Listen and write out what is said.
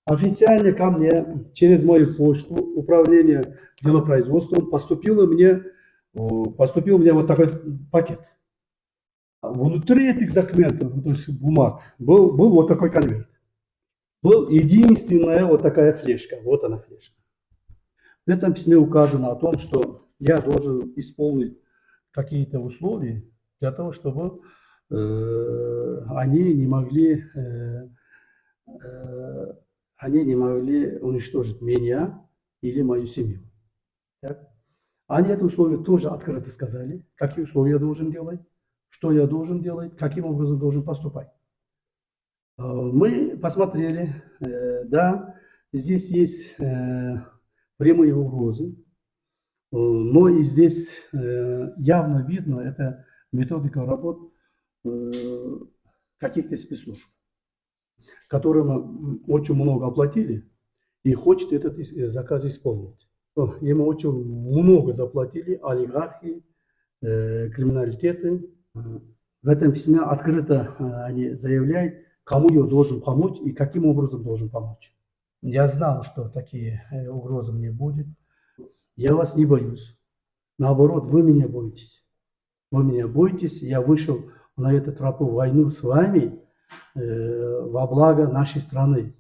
Официально ко мне через мою почту управление делопроизводством поступил мне вот такой пакет. Внутри этих документов, то есть бумаг, был вот такой конверт. Был единственная вот такая флешка. Вот она флешка. В этом письме указано о том, что я должен исполнить какие-то условия для того, чтобы они не могли уничтожить меня или мою семью. Так? Они это условие тоже открыто сказали, какие условия я должен делать, что я должен делать, каким образом должен поступать. Мы посмотрели, да, здесь есть прямые угрозы, но и здесь явно видно, это методика работ каких-то спецслужб, которым очень много оплатили и хочет этот заказ исполнить. Ему очень много заплатили олигархи, криминалитеты. В этом письме открыто они заявляют, кому я должен помочь и каким образом должен помочь. Я знал, что такие угрозы мне будут. Я вас не боюсь. Наоборот, вы меня боитесь. Вы меня боитесь. Я вышел на эту тропу войну с вами во благо нашей страны.